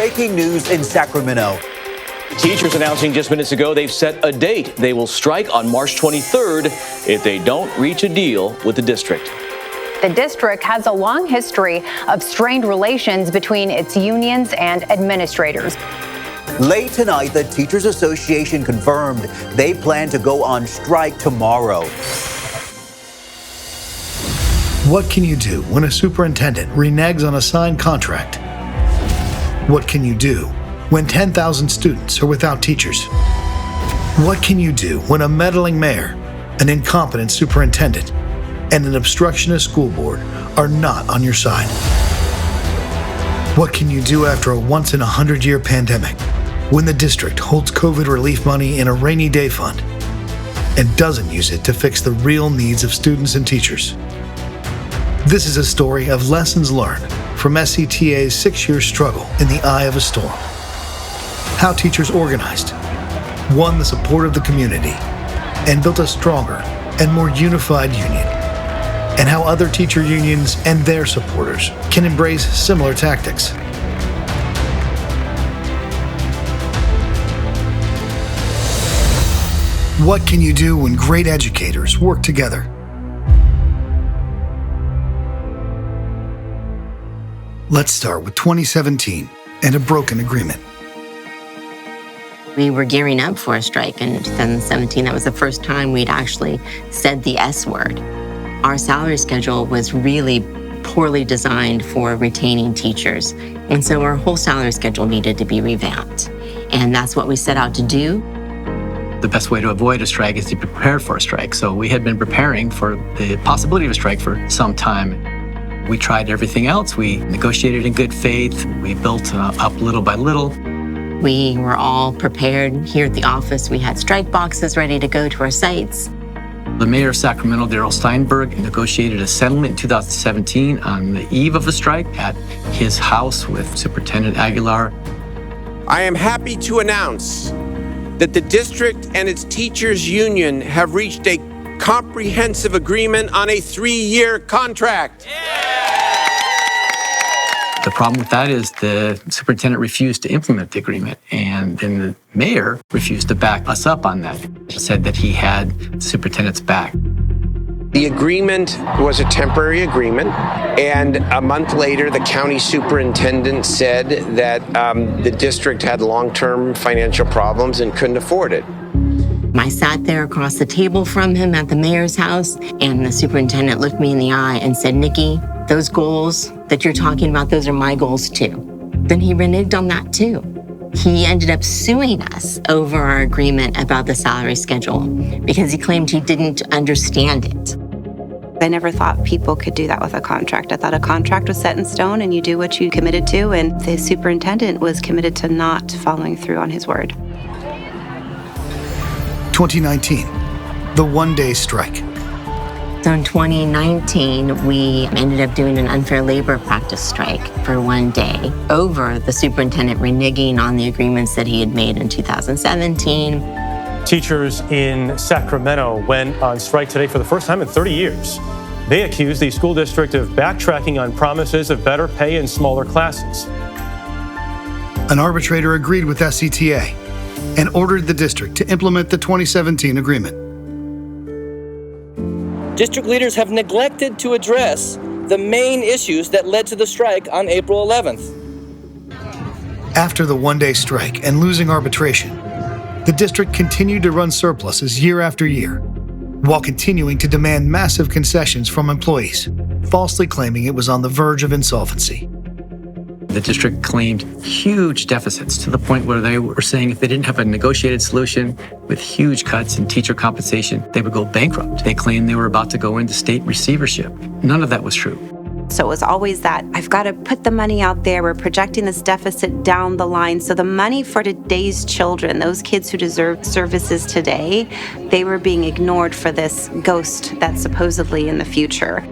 breaking news in Sacramento. Teachers announcing just minutes ago they've set a date. They will strike on March 23rd if they don't reach a deal with the district. The district has a long history of strained relations between its unions and administrators. Late tonight, the Teachers Association confirmed they plan to go on strike tomorrow. What can you do when a superintendent reneges on a signed contract? What can you do when 10,000 students are without teachers? What can you do when a meddling mayor, an incompetent superintendent, and an obstructionist school board are not on your side? What can you do after a once-in-a-100-year pandemic when the district holds COVID relief money in a rainy day fund and doesn't use it to fix the real needs of students and teachers? This is a story of lessons learned from SCTA's 6-year struggle in the eye of a storm. How teachers organized, won the support of the community, and built a stronger and more unified union. And how other teacher unions and their supporters can embrace similar tactics. What can you do when great educators work together? Let's start with 2017 and a broken agreement. We were gearing up for a strike in 2017. That was the first time we'd actually said the S word. Our salary schedule was really poorly designed for retaining teachers. And so our whole salary schedule needed to be revamped. And that's what we set out to do. The best way to avoid a strike is to prepare for a strike. So we had been preparing for the possibility of a strike for some time. We tried everything else. We negotiated in good faith. We built up little by little. We were all prepared here at the office. We had strike boxes ready to go to our sites. The mayor of Sacramento, Darrell Steinberg, negotiated a settlement in 2017 on the eve of the strike at his house with Superintendent Aguilar. I am happy to announce that the district and its teachers union have reached a comprehensive agreement on a 3-year contract. The problem with that is the superintendent refused to implement the agreement, and then the mayor refused to back us up on that. He said that he had the superintendent's back. The agreement was a temporary agreement, and a month later, the county superintendent said that the district had long-term financial problems and couldn't afford it. I sat there across the table from him at the mayor's house, and the superintendent looked me in the eye and said, "Nikki, those goals that you're talking about, those are my goals too." Then he reneged on that too. He ended up suing us over our agreement about the salary schedule because he claimed he didn't understand it. I never thought people could do that with a contract. I thought a contract was set in stone and you do what you committed to, and the superintendent was committed to not following through on his word. 2019, the one-day strike. So in 2019, we ended up doing an unfair labor practice strike for one day over the superintendent reneging on the agreements that he had made in 2017. Teachers in Sacramento went on strike today for the first time in 30 years. They accused the school district of backtracking on promises of better pay and smaller classes. An arbitrator agreed with SCTA and ordered the district to implement the 2017 agreement. District leaders have neglected to address the main issues that led to the strike on April 11th. After the one-day strike and losing arbitration, the district continued to run surpluses year after year, while continuing to demand massive concessions from employees, falsely claiming it was on the verge of insolvency. The district claimed huge deficits to the point where they were saying if they didn't have a negotiated solution with huge cuts in teacher compensation, they would go bankrupt. They claimed they were about to go into state receivership. None of that was true. So it was always that, I've got to put the money out there. We're projecting this deficit down the line. So the money for today's children, those kids who deserve services today, they were being ignored for this ghost that's supposedly in the future.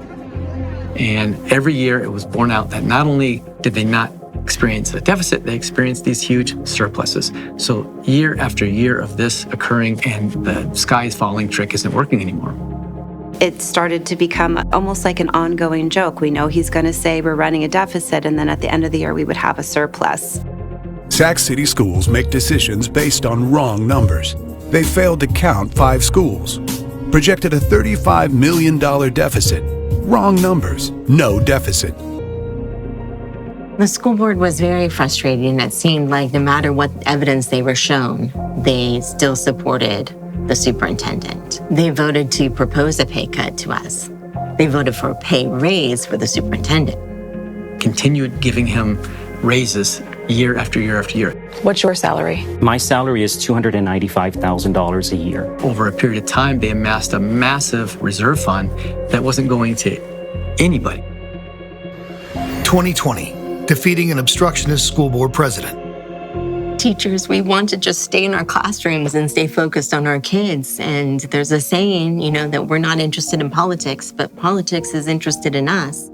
And every year it was borne out that not only did they not experience a deficit, they experienced these huge surpluses. So year after year of this occurring and the sky is falling trick isn't working anymore. It started to become almost like an ongoing joke. We know he's going to say we're running a deficit, and then at the end of the year we would have a surplus. Sac City schools make decisions based on wrong numbers. They failed to count 5 schools. Projected a $35 million deficit. Wrong numbers, no deficit. The school board was very frustrated, and it seemed like no matter what evidence they were shown, they still supported the superintendent. They voted to propose a pay cut to us. They voted for a pay raise for the superintendent. Continued giving him raises year after year after year. What's your salary? My salary is $295,000 a year. Over a period of time, they amassed a massive reserve fund that wasn't going to anybody. 2020, defeating an obstructionist school board president. Teachers, we want to just stay in our classrooms and stay focused on our kids. And there's a saying, that we're not interested in politics, but politics is interested in us.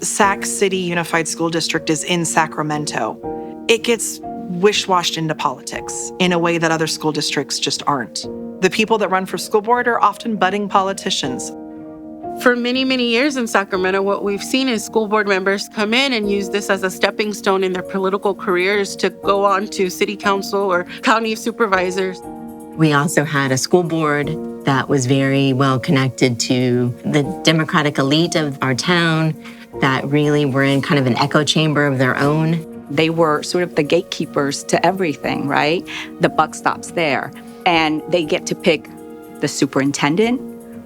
Sac City Unified School District is in Sacramento. It gets wish-washed into politics in a way that other school districts just aren't. The people that run for school board are often budding politicians. For many, many years in Sacramento, what we've seen is school board members come in and use this as a stepping stone in their political careers to go on to city council or county supervisors. We also had a school board that was very well connected to the Democratic elite of our town that really were in kind of an echo chamber of their own. They were sort of the gatekeepers to everything, right? The buck stops there. And they get to pick the superintendent,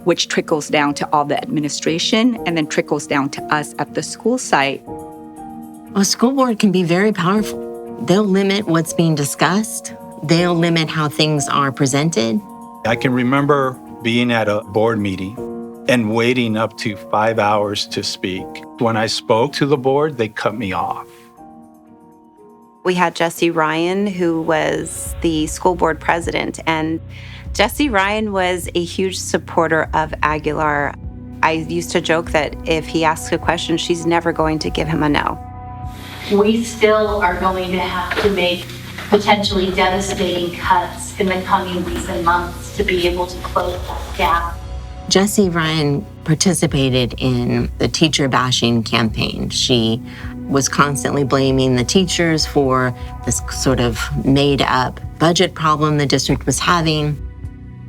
which trickles down to all the administration and then trickles down to us at the school site. A school board can be very powerful. They'll limit what's being discussed. They'll limit how things are presented. I can remember being at a board meeting and waiting up to 5 hours to speak. When I spoke to the board, they cut me off. We had Jesse Ryan, who was the school board president, and Jesse Ryan was a huge supporter of Aguilar. I used to joke that if he asks a question, she's never going to give him a no. We still are going to have to make potentially devastating cuts in the coming weeks and months to be able to close that gap. Jesse Ryan participated in the teacher bashing campaign. She was constantly blaming the teachers for this sort of made up budget problem the district was having.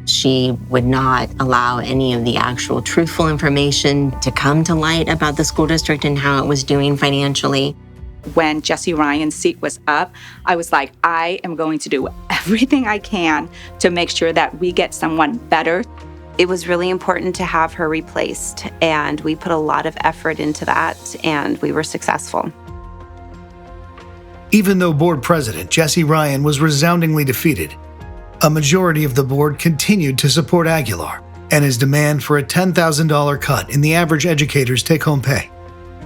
She would not allow any of the actual truthful information to come to light about the school district and how it was doing financially. When Jesse Ryan's seat was up, I was like, I am going to do everything I can to make sure that we get someone better. It was really important to have her replaced, and we put a lot of effort into that, and we were successful. Even though board president Jesse Ryan was resoundingly defeated, a majority of the board continued to support Aguilar and his demand for a $10,000 cut in the average educator's take-home pay.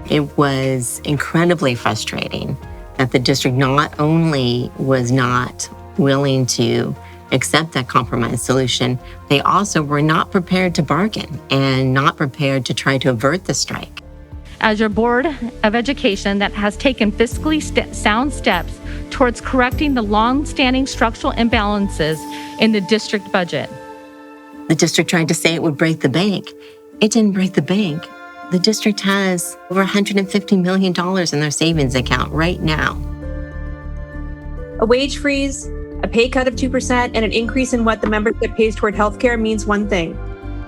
It was incredibly frustrating that the district not only was not willing to accept that compromise solution, they also were not prepared to bargain and not prepared to try to avert the strike. As your Board of Education that has taken fiscally sound steps towards correcting the long-standing structural imbalances in the district budget. The district tried to say it would break the bank. It didn't break the bank. The district has over $150 million in their savings account right now. A wage freeze, a pay cut of 2%, and an increase in what the membership pays toward healthcare means one thing: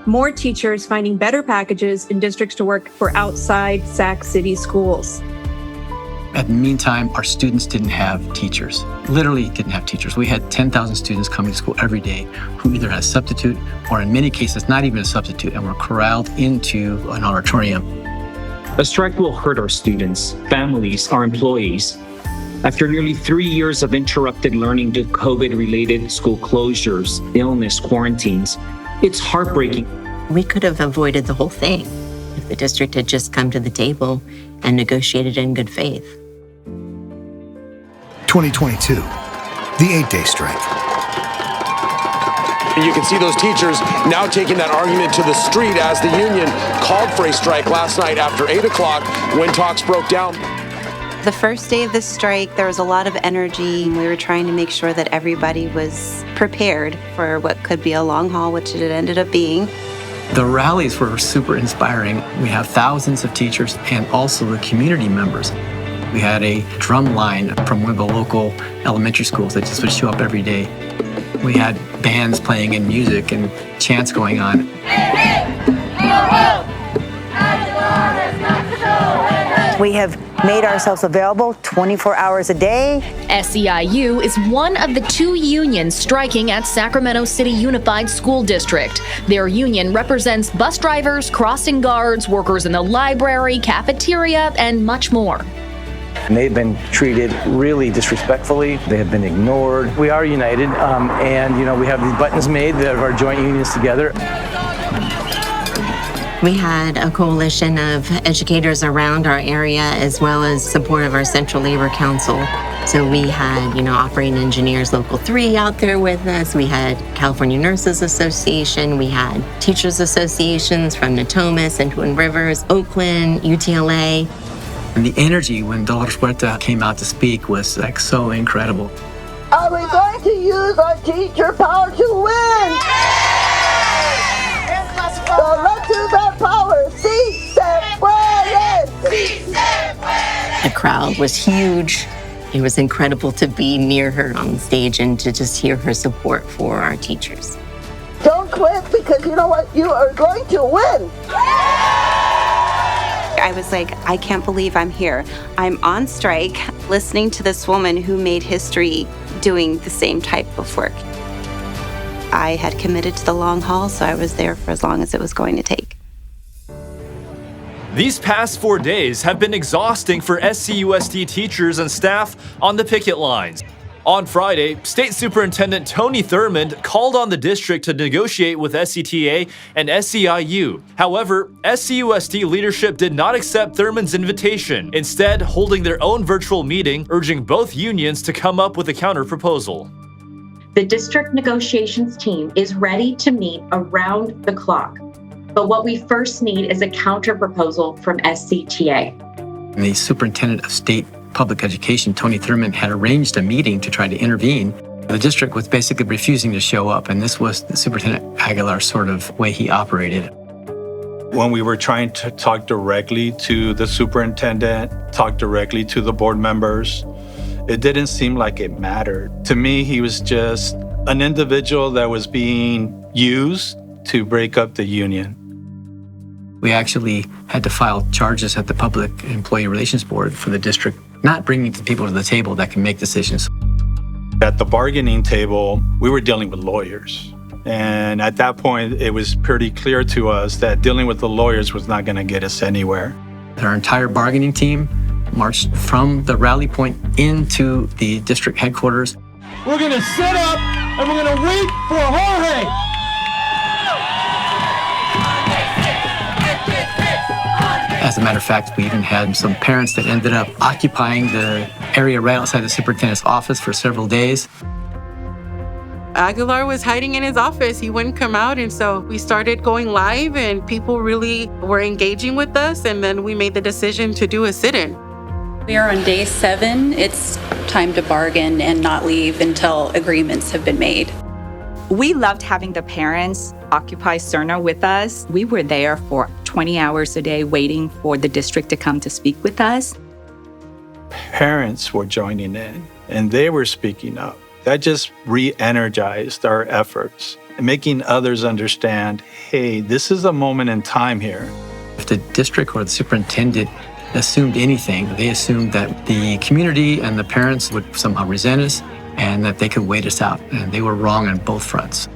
more teachers finding better packages in districts to work for outside Sac City schools. At the meantime, our students didn't have teachers, literally didn't have teachers. We had 10,000 students coming to school every day who either had a substitute or in many cases, not even a substitute, and were corralled into an auditorium. A strike will hurt our students, families, our employees. After nearly 3 years of interrupted learning due to COVID-related school closures, illness, quarantines, it's heartbreaking. We could have avoided the whole thing if the district had just come to the table and negotiated in good faith. 2022, the 8-day strike. And you can see those teachers now taking that argument to the street as the union called for a strike last night after 8 o'clock when talks broke down. The first day of the strike, there was a lot of energy. We were trying to make sure that everybody was prepared for what could be a long haul, which it ended up being. The rallies were super inspiring. We have thousands of teachers and also the community members We had a drum line from one of the local elementary schools that just would show up every day. We had bands playing and music and chants going on. We have made ourselves available 24 hours a day. SEIU is one of the 2 unions striking at Sacramento City Unified School District. Their union represents bus drivers, crossing guards, workers in the library, cafeteria, and much more. And they've been treated really disrespectfully. They have been ignored. We are united, and we have these buttons made that are our joint unions together. We had a coalition of educators around our area as well as support of our Central Labor Council. So we had, Operating Engineers Local 3 out there with us. We had California Nurses Association. We had teachers associations from Natomas and Twin Rivers, Oakland, UTLA. And the energy when Dolores Huerta came out to speak was so incredible. Are we going to use our teacher power to win? So let's use our power. Sí se puede. Sí se puede. The crowd was huge. It was incredible to be near her on stage and to just hear her support for our teachers. Don't quit, because you know what? You are going to win. I was like, I can't believe I'm here. I'm on strike, listening to this woman who made history doing the same type of work. I had committed to the long haul, so I was there for as long as it was going to take. These past 4 days have been exhausting for SCUSD teachers and staff on the picket lines. On Friday, State Superintendent Tony Thurmond called on the district to negotiate with SCTA and SEIU. However, SCUSD leadership did not accept Thurmond's invitation, instead holding their own virtual meeting, urging both unions to come up with a counter-proposal. The district negotiations team is ready to meet around the clock, but what we first need is a counter-proposal from SCTA. The superintendent of state public education, Tony Thurmond, had arranged a meeting to try to intervene. The district was basically refusing to show up, and this was the Superintendent Aguilar's sort of way he operated. When we were trying to talk directly to the superintendent, talk directly to the board members, it didn't seem like it mattered. To me, he was just an individual that was being used to break up the union. We actually had to file charges at the Public Employee Relations Board for the district not bringing people to the table that can make decisions. At the bargaining table, we were dealing with lawyers. And at that point, it was pretty clear to us that dealing with the lawyers was not going to get us anywhere. Our entire bargaining team marched from the rally point into the district headquarters. We're going to sit up and we're going to wait for Jorge. As a matter of fact, we even had some parents that ended up occupying the area right outside the superintendent's office for several days. Aguilar was hiding in his office. He wouldn't come out. And so we started going live and people really were engaging with us. And then we made the decision to do a sit-in. We are on day 7. It's time to bargain and not leave until agreements have been made. We loved having the parents occupy Cerna with us. We were there for 20 hours a day waiting for the district to come to speak with us. Parents were joining in and they were speaking up. That just re-energized our efforts and making others understand, hey, this is a moment in time here. If the district or the superintendent assumed anything, they assumed that the community and the parents would somehow resent us and that they could wait us out. And they were wrong on both fronts.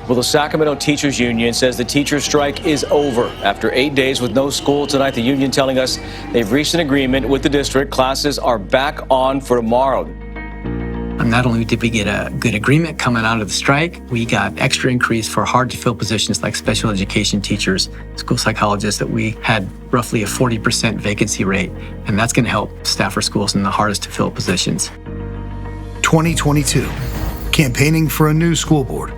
Well, the Sacramento Teachers Union says the teachers' strike is over. After 8 days with no school tonight, the union telling us they've reached an agreement with the district. Classes are back on for tomorrow. And not only did we get a good agreement coming out of the strike, we got extra increase for hard-to-fill positions like special education teachers, school psychologists, that we had roughly a 40% vacancy rate. And that's going to help staff our schools in the hardest-to-fill positions. 2022, campaigning for a new school board.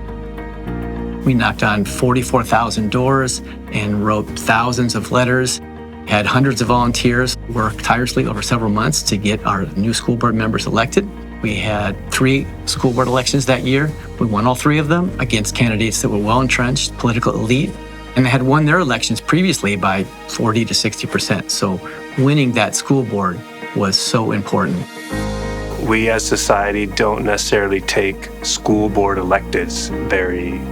We knocked on 44,000 doors and wrote thousands of letters, had hundreds of volunteers work tirelessly over several months to get our new school board members elected. We had 3 school board elections that year. We won all 3 of them against candidates that were well-entrenched, political elite. And they had won their elections previously by 40 to 60%. So winning that school board was so important. We as society don't necessarily take school board electeds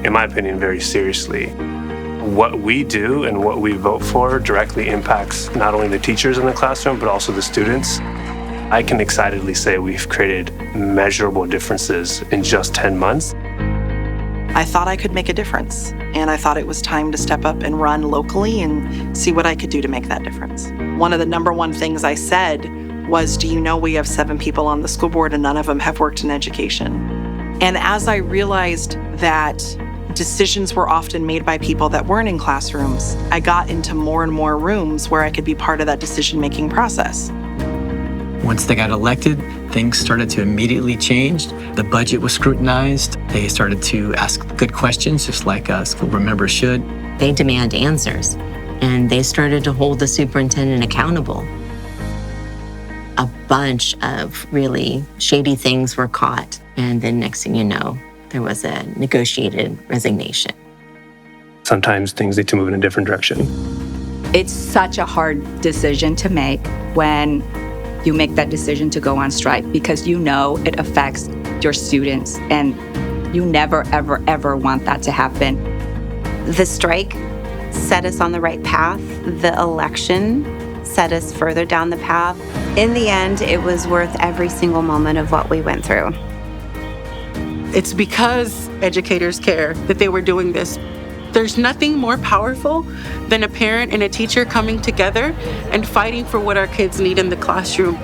in my opinion, very seriously. What we do and what we vote for directly impacts not only the teachers in the classroom, but also the students. I can excitedly say we've created measurable differences in just 10 months. I thought I could make a difference, and I thought it was time to step up and run locally and see what I could do to make that difference. One of the number one things I said was, do you know we have 7 people on the school board and none of them have worked in education? And as I realized that decisions were often made by people that weren't in classrooms, I got into more and more rooms where I could be part of that decision-making process. Once they got elected, things started to immediately change. The budget was scrutinized. They started to ask good questions, just like school board members should. They demand answers, and they started to hold the superintendent accountable. A bunch of really shady things were caught, and then next thing you know, there was a negotiated resignation. Sometimes things need to move in a different direction. It's such a hard decision to make when you make that decision to go on strike, because you know it affects your students and you never, ever, ever want that to happen. The strike set us on the right path. The election set us further down the path. In the end, it was worth every single moment of what we went through. It's because educators care that they were doing this. There's nothing more powerful than a parent and a teacher coming together and fighting for what our kids need in the classroom.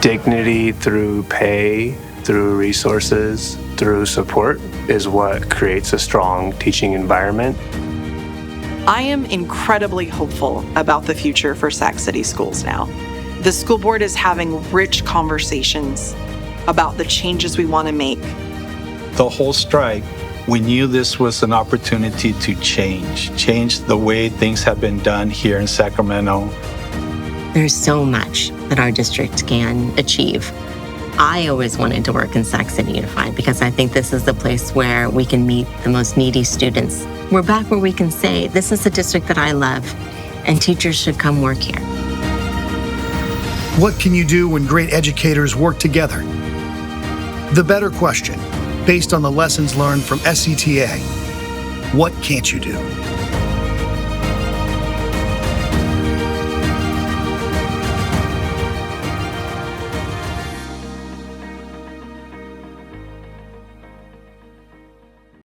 Dignity through pay, through resources, through support is what creates a strong teaching environment. I am incredibly hopeful about the future for Sac City schools now. The school board is having rich conversations about the changes we want to make. The whole strike, we knew this was an opportunity to change the way things have been done here in Sacramento. There's so much that our district can achieve. I always wanted to work in Sac City Unified because I think this is the place where we can meet the most needy students. We're back where we can say, this is the district that I love, and teachers should come work here. What can you do when great educators work together? The better question, based on the lessons learned from SCTA, what can't you do?